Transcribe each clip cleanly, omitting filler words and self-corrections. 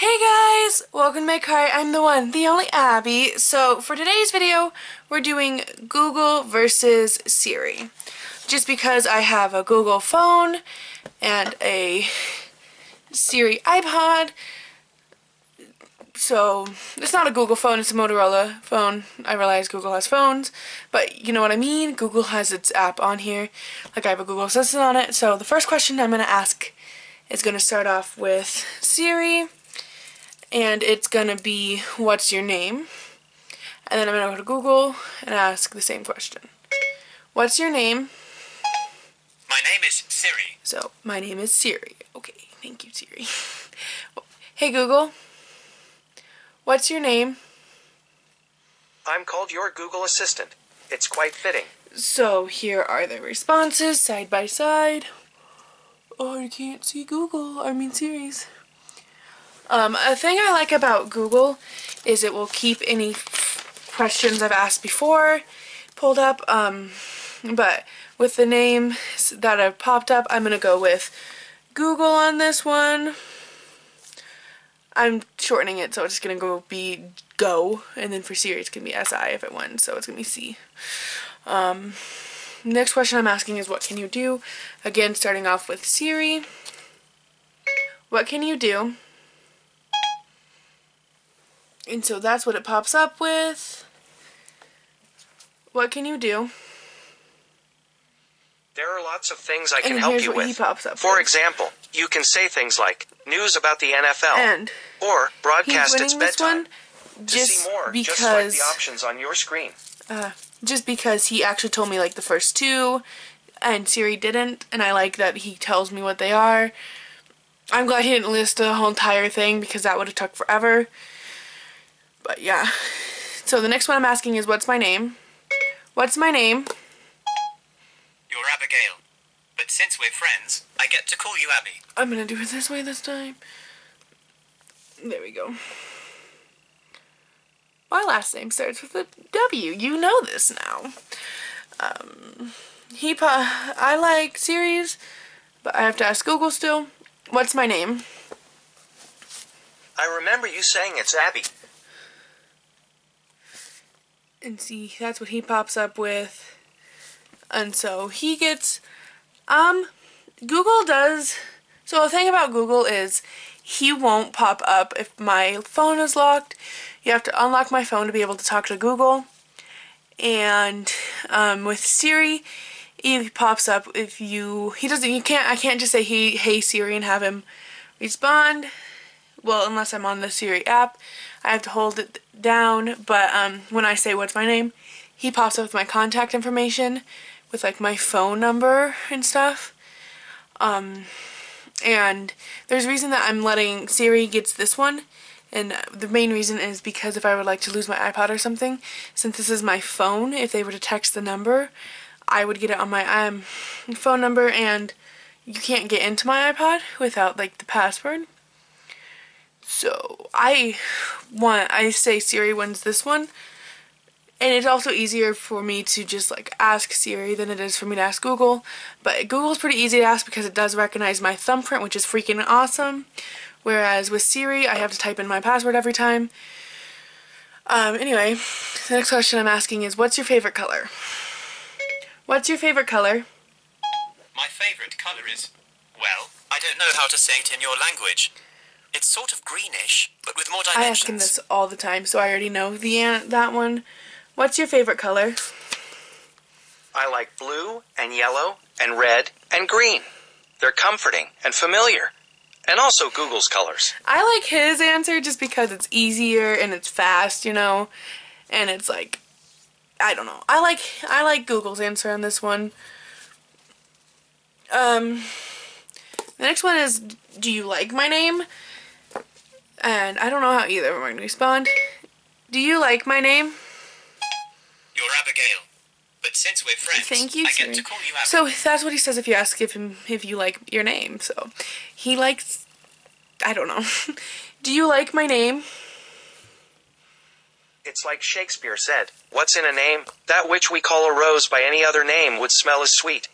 Hey guys! Welcome to my car. I'm the one, the only Abby. So for today's video, we're doing Google versus Siri. Just because I have a Google phone and a Siri iPod. So it's not a Google phone, it's a Motorola phone. I realize Google has phones, but you know what I mean? Google has its app on here. Like I have a Google Assistant on it. So the first question I'm going to ask is going to start off with Siri. And it's gonna be, what's your name? And then I'm gonna go to Google and ask the same question. What's your name? My name is Siri. So, my name is Siri. Okay, thank you, Siri. Hey Google, what's your name? I'm called your Google Assistant. It's quite fitting. So, here are the responses, side by side. Oh, I can't see Siri's. A thing I like about Google is it will keep any questions I've asked before pulled up, but with the names that have popped up, I'm going to go with Google on this one. I'm shortening it, so it's going to be Go, and then for Siri it's going to be SI if it wins, so it's going to be C. Next question I'm asking is, what can you do? Again, starting off with Siri. What can you do? And so that's what it pops up with. What can you do? There are lots of things I can And help here's you what with. he pops up For with. example, you can say things like news about the NFL And or broadcast he's its winning this bedtime. one To see more, just swipe the options on your screen. Just because he actually told me like the first two and Siri didn't, and I like that he tells me what they are. I'm glad he didn't list the whole entire thing because that would have took forever. But yeah. So the next one I'm asking is, what's my name? What's my name? You're Abigail. But since we're friends, I get to call you Abby. I'm gonna do it this way this time. There we go. My last name starts with a W. You know this now. I like Siri's, but I have to ask Google still. What's my name? I remember you saying it's Abby. And see, that's what he pops up with. And so he gets, Google does, so the thing about Google is he won't pop up if my phone is locked. You have to unlock my phone to be able to talk to Google. And with Siri, he pops up if I can't just say hey Siri and have him respond. Well, unless I'm on the Siri app, I have to hold it down, but when I say what's my name, he pops up with my contact information, with like my phone number and stuff. And there's a reason that I'm letting Siri gets this one, and the main reason is because if I would like to lose my iPod or something, since this is my phone, if they were to text the number, I would get it on my phone number, and you can't get into my iPod without like the password. So I say Siri wins this one, and it's also easier for me to just like ask Siri than it is for me to ask Google. But Google's pretty easy to ask because it does recognize my thumbprint, which is freaking awesome. Whereas with Siri, I have to type in my password every time. Anyway, the next question I'm asking is, what's your favorite color? What's your favorite color? My favorite color is, well, I don't know how to say it in your language. It's sort of greenish, but with more dimensions. I ask him this all the time, so I already know that one. What's your favorite color? I like blue and yellow and red and green. They're comforting and familiar. And also Google's colors. I like his answer just because it's easier and it's fast, you know, and it's like, I don't know. I like Google's answer on this one. The next one is, do you like my name? And I don't know how either of them are going to respond. Do you like my name? You're Abigail. But since we're friends, Thank you, I Siri. get to call you Abby. So that's what he says if you ask if you like your name. So he likes, I don't know. Do you like my name? It's like Shakespeare said, what's in a name? That which we call a rose by any other name would smell as sweet.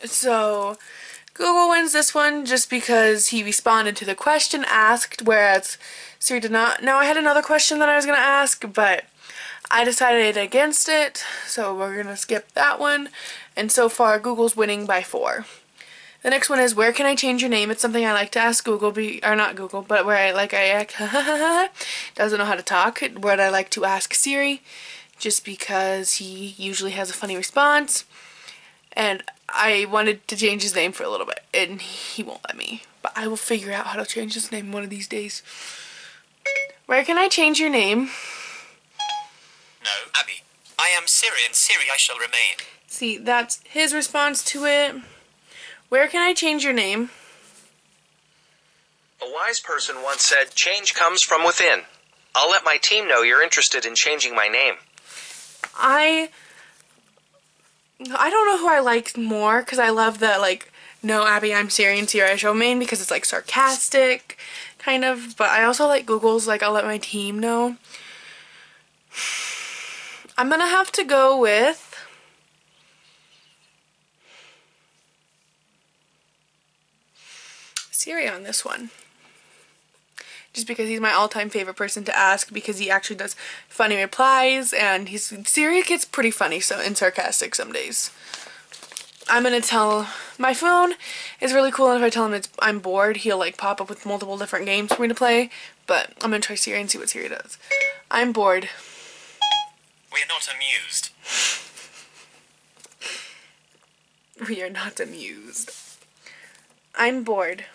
So Google wins this one just because he responded to the question asked, whereas Siri did not. Now I had another question that I was going to ask, but I decided against it, so we're going to skip that one. And so far, Google's winning by 4. The next one is, where can I change your name? It's something I like to ask Google, or not Google, but where I doesn't know how to talk, where I like to ask Siri, just because he usually has a funny response. And I wanted to change his name for a little bit, and he won't let me. But I will figure out how to change his name one of these days. Where can I change your name? No, Abby. I am Siri, and Siri I shall remain. See, that's his response to it. Where can I change your name? A wise person once said, change comes from within. I'll let my team know you're interested in changing my name. I don't know who I like more, because I love the, like, no, Abby, I'm Siri, and Siri I shall remain, because it's, like, sarcastic, kind of. But I also like Google's, like, I'll let my team know. I'm gonna have to go with Siri on this one. Just because he's my all-time favorite person to ask, because he actually does funny replies, and Siri gets pretty funny and sarcastic some days. I'm gonna tell, my phone is really cool, and if I tell him I'm bored, he'll like pop up with multiple different games for me to play, but I'm gonna try Siri and see what Siri does. I'm bored. We are not amused. We are not amused. I'm bored.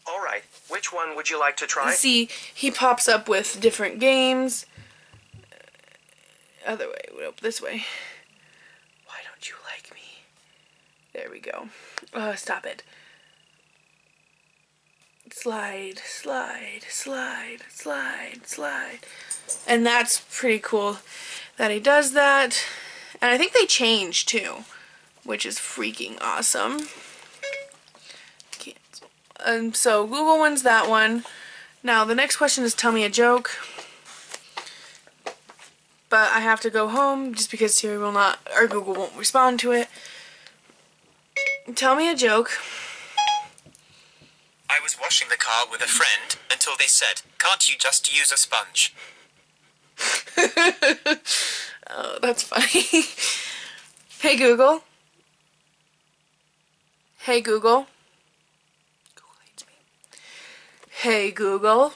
All right, which one would you like to try? See, he pops up with different games. Other way, nope, this way. Why don't you like me? There we go. Stop it. Slide, slide, slide, slide, slide. And that's pretty cool that he does that. And I think they change too, which is freaking awesome. So Google wins that one. Now the next question is tell me a joke. But I have to go home just because Siri will not, or Google won't respond to it. Tell me a joke. I was washing the car with a friend until they said, can't you just use a sponge? Oh, that's funny. Hey Google. Hey Google. Google hates me. Hey Google.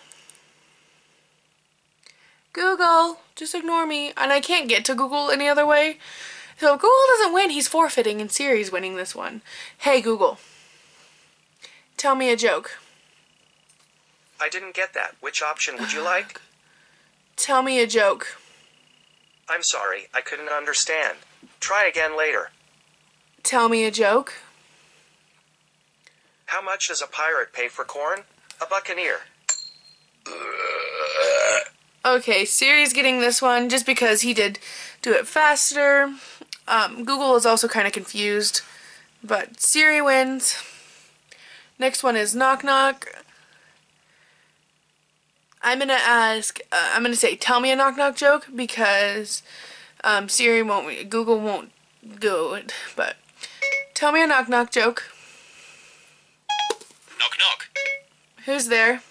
Google, just ignore me. And I can't get to Google any other way. So if Google doesn't win, he's forfeiting, and Siri's winning this one. Hey Google. Tell me a joke. I didn't get that. Which option would you like? Tell me a joke. I'm sorry, I couldn't understand. Try again later. Tell me a joke. How much does a pirate pay for corn? A buccaneer. Okay, Siri's getting this one just because he did do it faster. Google is also kind of confused, but Siri wins. Next one is knock knock. I'm gonna say tell me a knock knock joke because Google won't do it, but tell me a knock knock joke. Knock knock. Who's there?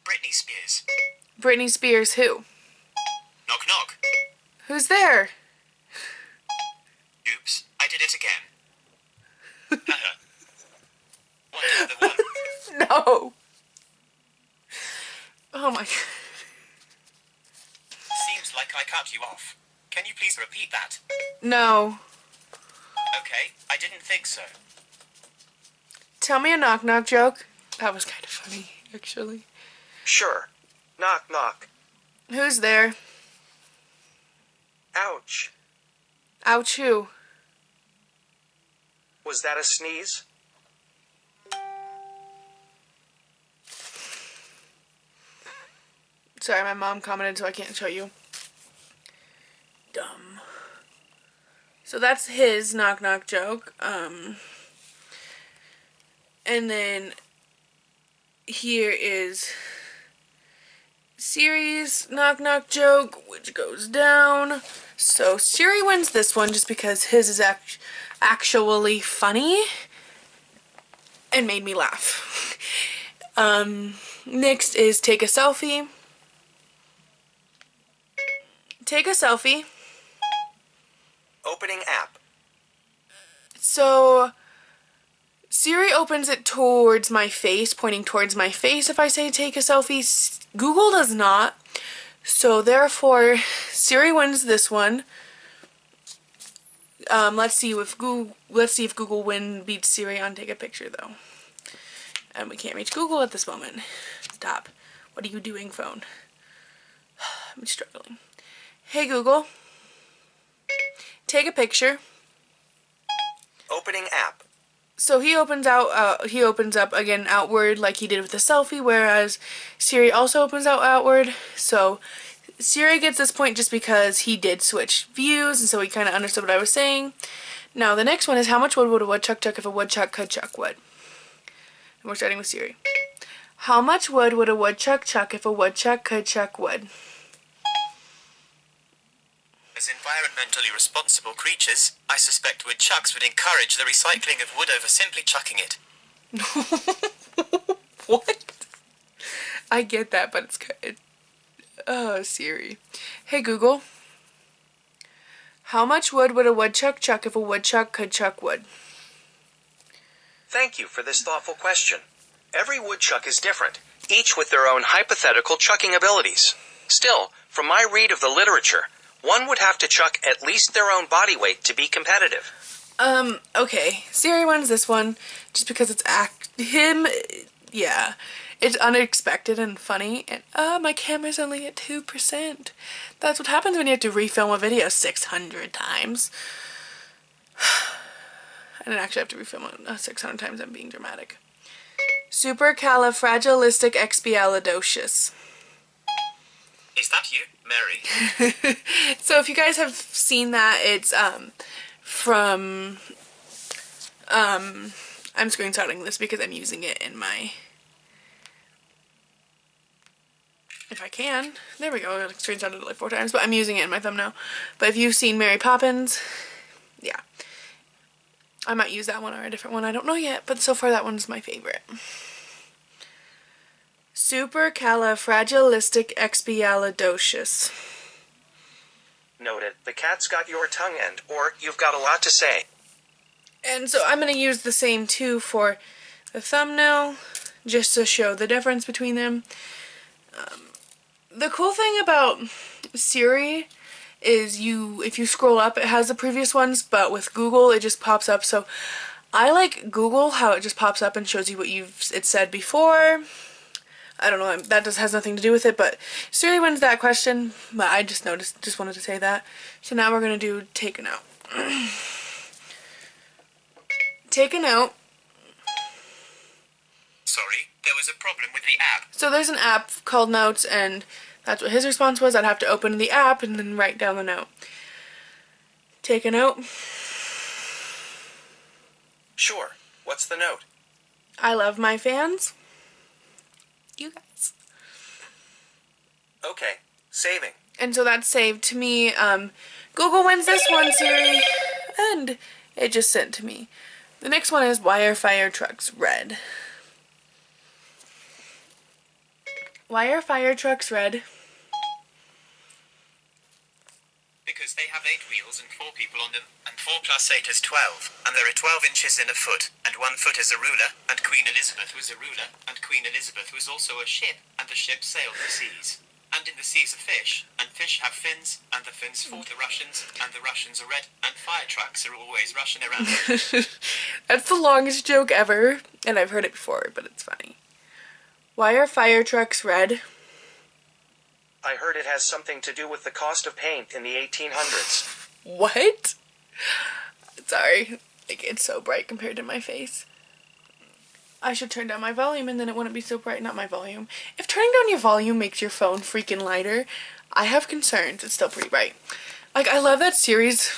Britney Spears. Britney Spears who? Knock knock. Who's there? Oops, I did it again. One to the one. No. Oh my god. Seems like I cut you off. Can you please repeat that? No. Okay, I didn't think so. Tell me a knock knock joke. That was kind of funny, actually. Sure. Knock knock. Who's there? Ouch. Ouch who? Was that a sneeze? Sorry, my mom commented, so I can't show you. Dumb. So that's his knock knock joke. And then here is Siri's knock knock joke, which goes down. So Siri wins this one just because his is actually funny and made me laugh. Next is take a selfie. Take a selfie. Opening app. So Siri opens it towards my face, pointing towards my face if I say take a selfie. Google does not. So therefore, Siri wins this one. Let's see if Google beats Siri on take a picture though. And we can't reach Google at this moment. Stop. What are you doing, phone? I'm struggling. Hey Google, take a picture. Opening app. So he opens up again outward like he did with the selfie, whereas Siri also opens out outward. So Siri gets this point just because he did switch views, and so he kind of understood what I was saying. Now the next one is how much wood would a woodchuck chuck if a woodchuck could chuck wood? And we're starting with Siri. How much wood would a woodchuck chuck if a woodchuck could chuck wood? As environmentally responsible creatures, I suspect woodchucks would encourage the recycling of wood over simply chucking it. What? I get that, but oh, Siri. Hey Google. How much wood would a woodchuck chuck if a woodchuck could chuck wood? Thank you for this thoughtful question. Every woodchuck is different, each with their own hypothetical chucking abilities. Still, from my read of the literature, one would have to chuck at least their own body weight to be competitive. Okay. Siri wins this one just because it's yeah. It's unexpected and funny, and my camera's only at 2%. That's what happens when you have to refilm a video 600 times. I didn't actually have to refilm it 600 times, I'm being dramatic. Supercalifragilisticexpialidocious. Is that you, Mary? So if you guys have seen that, it's from I'm screenshotting this because I'm using it in my, if I can, there we go, I screenshotted it like 4 times, but I'm using it in my thumbnail. But if you've seen Mary Poppins, yeah, I might use that one or a different one, I don't know yet, but so far that one's my favorite. Supercalifragilisticexpialidocious. Noted. The cat's got your tongue end, or you've got a lot to say. And so I'm going to use the same two for the thumbnail, just to show the difference between them. The cool thing about Siri is if you scroll up, it has the previous ones, but with Google, it just pops up. So I like Google, how it just pops up and shows you what it said before. I don't know, that has nothing to do with it, but Siri wins that question, but I just wanted to say that. So now we're going to do take a note. Take a note. Sorry, there was a problem with the app. So there's an app called Notes, and that's what his response was. I'd have to open the app and then write down the note. Take a note. Sure. What's the note? I love my fans. You guys. Okay. Saving. And so that's saved to me. Google wins this one, Siri. And it just sent to me. The next one is why are fire trucks red? Why are fire trucks red? Because they have 8 wheels and 4 people on them, and 4 plus 8 is 12, and there are 12 inches in a foot, and 1 foot is a ruler, and Queen Elizabeth was a ruler, and Queen Elizabeth was also a ship, and the ship sailed the seas. And in the seas are fish, and fish have fins, and the fins fought the Russians, and the Russians are red, and fire trucks are always rushing around. That's the longest joke ever, and I've heard it before, but it's funny. Why are fire trucks red? I heard it has something to do with the cost of paint in the 1800s. What? Sorry, like it's so bright compared to my face. I should turn down my volume and then it wouldn't be so bright. Not my volume. If turning down your volume makes your phone freaking lighter, I have concerns. It's still pretty bright. Like, I love that Siri's,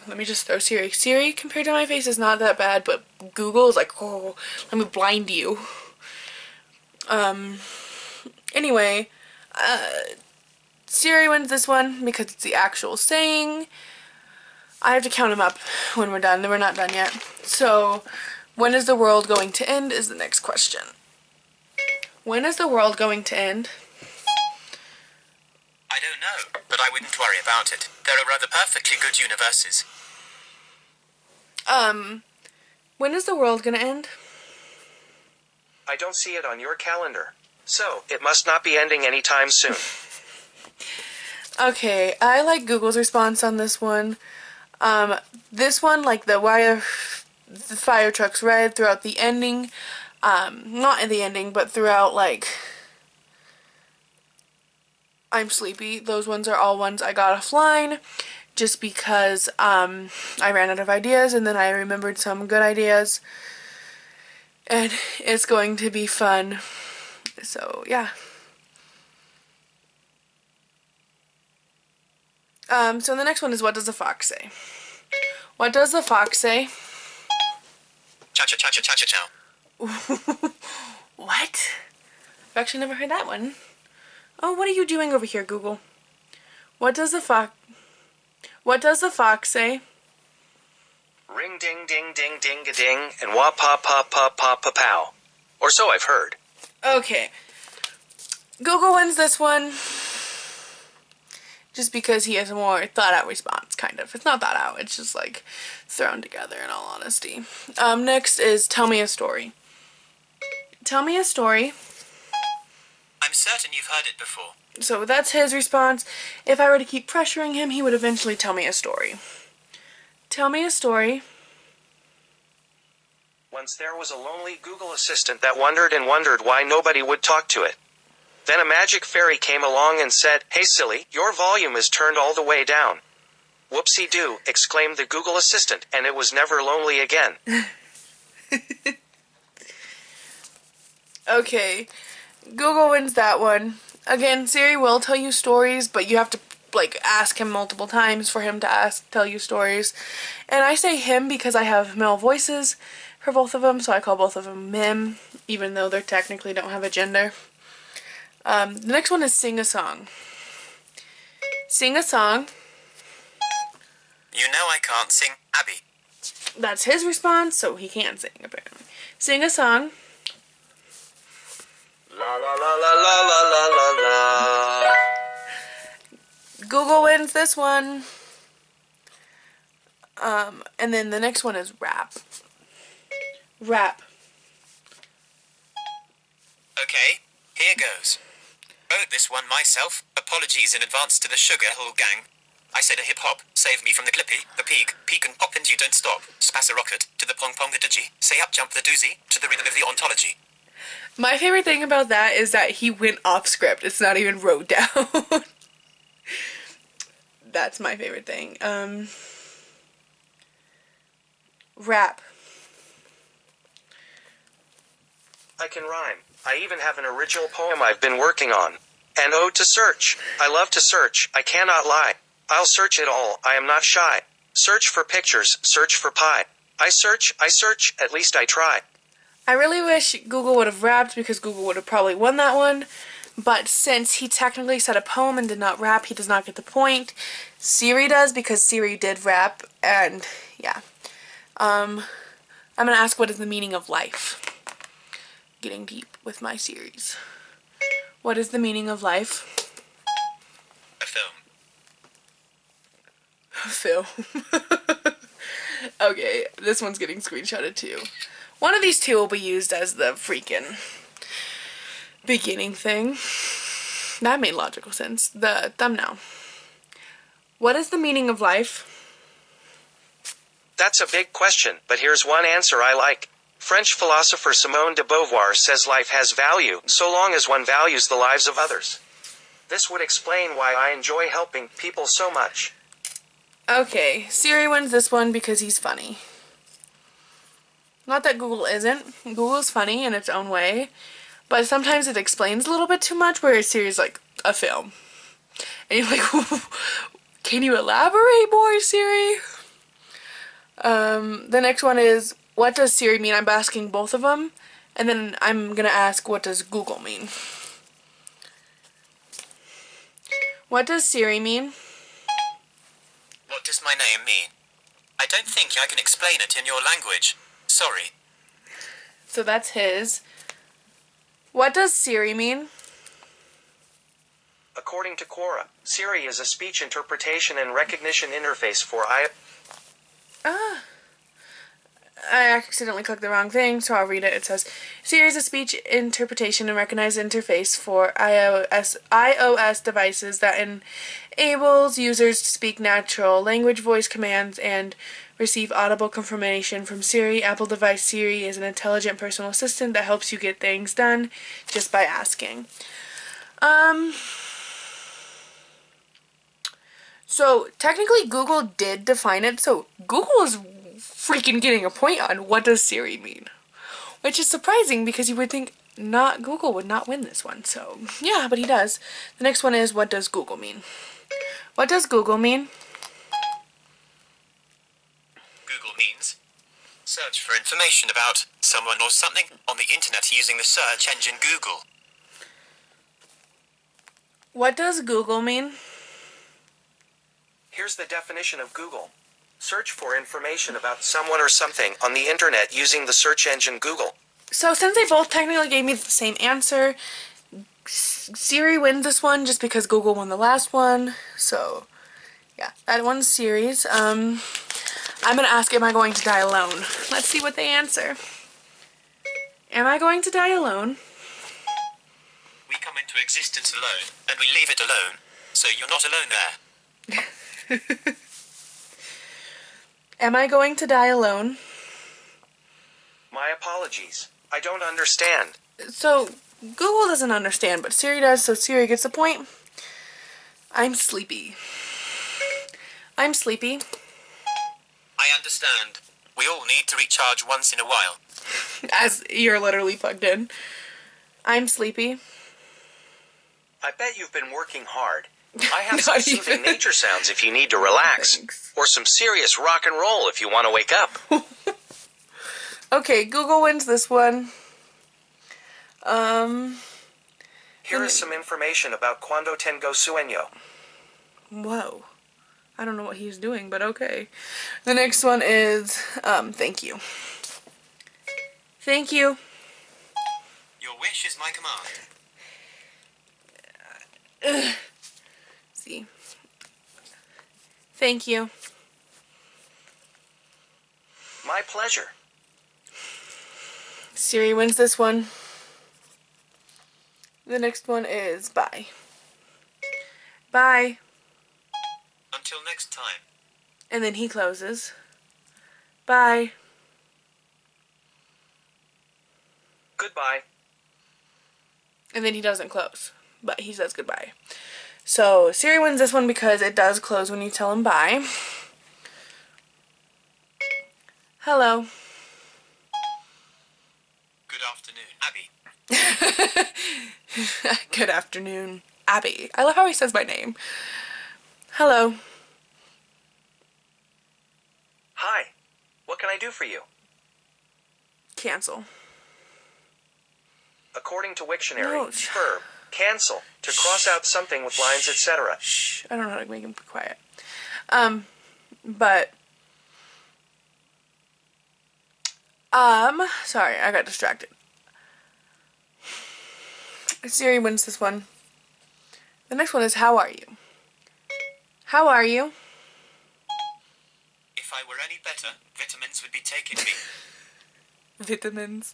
let me just throw Siri. Siri compared to my face is not that bad, but Google is like, oh, let me blind you. Anyway, Siri wins this one because it's the actual saying. I have to count them up when we're done. We're not done yet. So, when is the world going to end is the next question. When is the world going to end? I don't know, but I wouldn't worry about it. There are other perfectly good universes. When is the world gonna end? I don't see it on your calendar. So, it must not be ending anytime soon. Okay, I like Google's response on this one. This one, like the fire truck's red throughout the ending. Not in the ending, but throughout, like, I'm sleepy. Those ones are all ones I got offline just because I ran out of ideas and then I remembered some good ideas. And it's going to be fun. So, yeah. So the next one is, what does the fox say? What does the fox say? Cha-cha-cha-cha-cha-cha-chow. What? I've actually never heard that one. Oh, what are you doing over here, Google? What does the fox say? Ring ding ding ding ding a ding and wah pa pa pa pa pa pow. Or so I've heard. Okay. Google wins this one. Just because he has a more thought out response, kind of. It's not thought out, it's just like thrown together in all honesty. Next is tell me a story. Tell me a story. I'm certain you've heard it before. So that's his response. If I were to keep pressuring him, he would eventually tell me a story. Tell me a story. Once there was a lonely Google assistant that wondered and wondered why nobody would talk to it. Then a magic fairy came along and said, "Hey silly, your volume is turned all the way down." "Whoopsie-doo," exclaimed the Google Assistant, and it was never lonely again. Okay, Google wins that one. Again, Siri will tell you stories, but you have to like ask him multiple times for him to tell you stories. And I say him because I have male voices for both of them, so I call both of them him, even though they technically don't have a gender. The next one is sing a song. Sing a song. You know I can't sing, Abby. That's his response, so he can sing, apparently. Sing a song. La la la la la la la la la. Google wins this one. And then the next one is rap. Rap. Okay, here goes. Wrote this one myself. Apologies in advance to the Sugar Hill Gang. I said a hip-hop, save me from the clippy, the peak and pop and you don't stop. Spass a rocket, to the pong-pong the digi, say up jump the doozy, to the rhythm of the ontology. My favorite thing about that is that he went off script. It's not even wrote down. That's my favorite thing. Rap. I can rhyme. I even have an original poem I've been working on. An ode to search. I love to search. I cannot lie. I'll search it all. I am not shy. Search for pictures. Search for pie. I search. At least I try. I really wish Google would have rapped because Google would have probably won that one. But since he technically said a poem and did not rap, he does not get the point. Siri does because Siri did rap. And yeah. I'm going to ask, what is the meaning of life? Getting deep with my series. What is the meaning of life? A film. Film. Okay, this one's getting screenshotted too. One of these two will be used as the freaking beginning thing. That made logical sense. The thumbnail. What is the meaning of life? That's a big question, but here's one answer I like. French philosopher Simone de Beauvoir says life has value, so long as one values the lives of others. This would explain why I enjoy helping people so much. Okay, Siri wins this one because he's funny. Not that Google isn't. Google's funny in its own way, but sometimes it explains a little bit too much, whereas Siri's like a film. And you're like, can you elaborate more, Siri? The next one is, what does Siri mean? I'm asking both of them, and then I'm gonna ask, what does Google mean? What does Siri mean? What does my name mean? I don't think I can explain it in your language. Sorry. So that's his. What does Siri mean? According to Quora, Siri is a speech interpretation and recognition interface for Ah. I accidentally clicked the wrong thing, so I'll read it. It says, Siri is a speech interpretation and recognition interface for iOS devices that enables users to speak natural language voice commands and receive audible confirmation from Siri. Apple device Siri is an intelligent personal assistant that helps you get things done just by asking. So technically Google did define it, so Google is freaking getting a point on what does Siri mean. Which is surprising because you would think not Google would not win this one. So yeah, but he does. The next one is what does Google mean? What does Google mean? Google means search for information about someone or something on the internet using the search engine Google. What does Google mean? Here's the definition of Google. Search for information about someone or something on the internet using the search engine Google. So since they both technically gave me the same answer, Siri wins this one just because Google won the last one. So yeah, that one's Siri's. I'm gonna ask, am I going to die alone? Let's see what they answer. Am I going to die alone? We come into existence alone, and we leave it alone, so you're not alone there. Am I going to die alone? My apologies. I don't understand. So, Google doesn't understand, but Siri does, so Siri gets the point. I'm sleepy. I'm sleepy. I understand. We all need to recharge once in a while. As you're literally plugged in. I'm sleepy. I bet you've been working hard. I have some Not soothing even. nature sounds if you need to relax. Thanks. Or some serious rock and roll if you want to wake up. Okay, Google wins this one. Here is some information about Cuando Tengo Sueño. Whoa. I don't know what he's doing, but okay. The next one is, thank you. Thank you. Your wish is my command. See. Thank you. My pleasure. Siri wins this one. The next one is bye. Bye. Until next time. And then he closes. Bye. Goodbye. And then he doesn't close, but he says goodbye. So Siri wins this one because it does close when you tell him bye. Hello. Good afternoon, Abby. Good afternoon, Abby. I love how he says my name. Hello. Hi. What can I do for you? Cancel. According to Wiktionary, No, verb, cancel, to cross out something with lines, etc. Shh. I don't know how to make him be quiet. But sorry, I got distracted. Siri wins this one. The next one is how are you? How are you? If I were any better, vitamins would be taking me. Vitamins.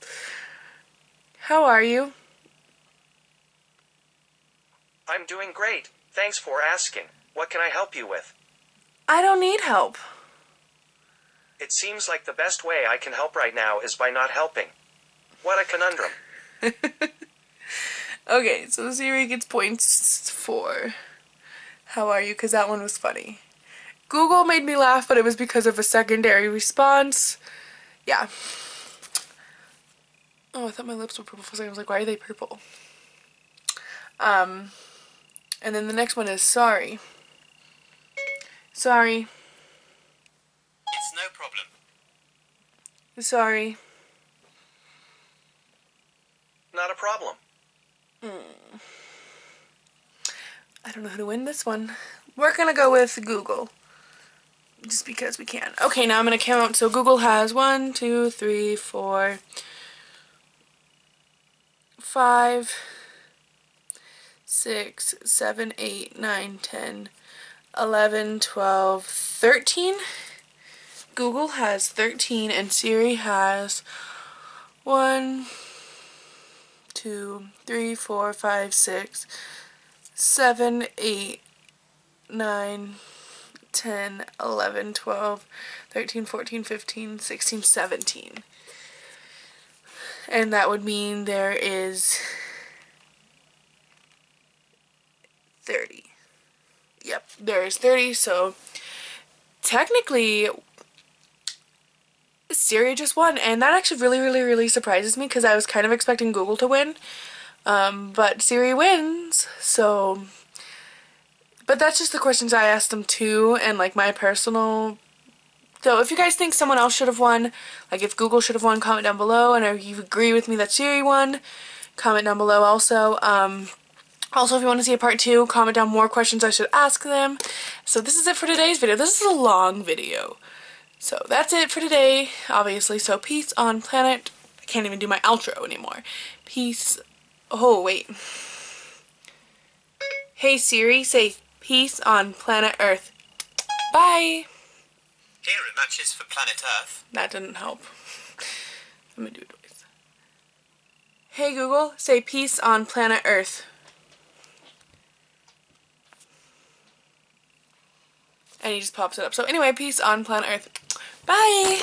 How are you? I'm doing great. Thanks for asking. What can I help you with? I don't need help. It seems like the best way I can help right now is by not helping. What a conundrum. Okay, so Siri gets points for how are you, because that one was funny. Google made me laugh, but it was because of a secondary response. Yeah. Oh, I thought my lips were purple for a second. I was like, why are they purple? And then the next one is sorry. Sorry. It's no problem. Sorry. Not a problem. I don't know who to win this one. We're gonna go with Google. just because we can. Okay, now I'm going to count. So Google has 1, 2, 3, 4, 5, 6, 7, 8, 9, 10, 11, 12, 13. Google has 13 and Siri has 1, 2, 3, 4, 5, 6, 7, 8, 9, 10, 11, 12, 13, 14, 15, 16, 17. And that would mean there is 30. Yep, there is 30, so technically Siri just won, and that actually really surprises me because I was kind of expecting Google to win, but Siri wins, so, but that's just the questions I asked them too, and like my personal, so if you guys think someone else should have won, like if Google should have won, comment down below, and if you agree with me that Siri won, comment down below also. Also, if you want to see a part 2, comment down more questions I should ask them. So this is it for today's video. This is a long video. So that's it for today, obviously. So peace on planet. I can't even do my outro anymore. Peace. Oh, wait. Hey Siri, say peace on planet Earth. Bye. Here are matches for planet Earth. That didn't help. I'm gonna do it twice. Hey Google, say peace on planet Earth. And he just pops it up. So anyway, peace on planet Earth. Bye!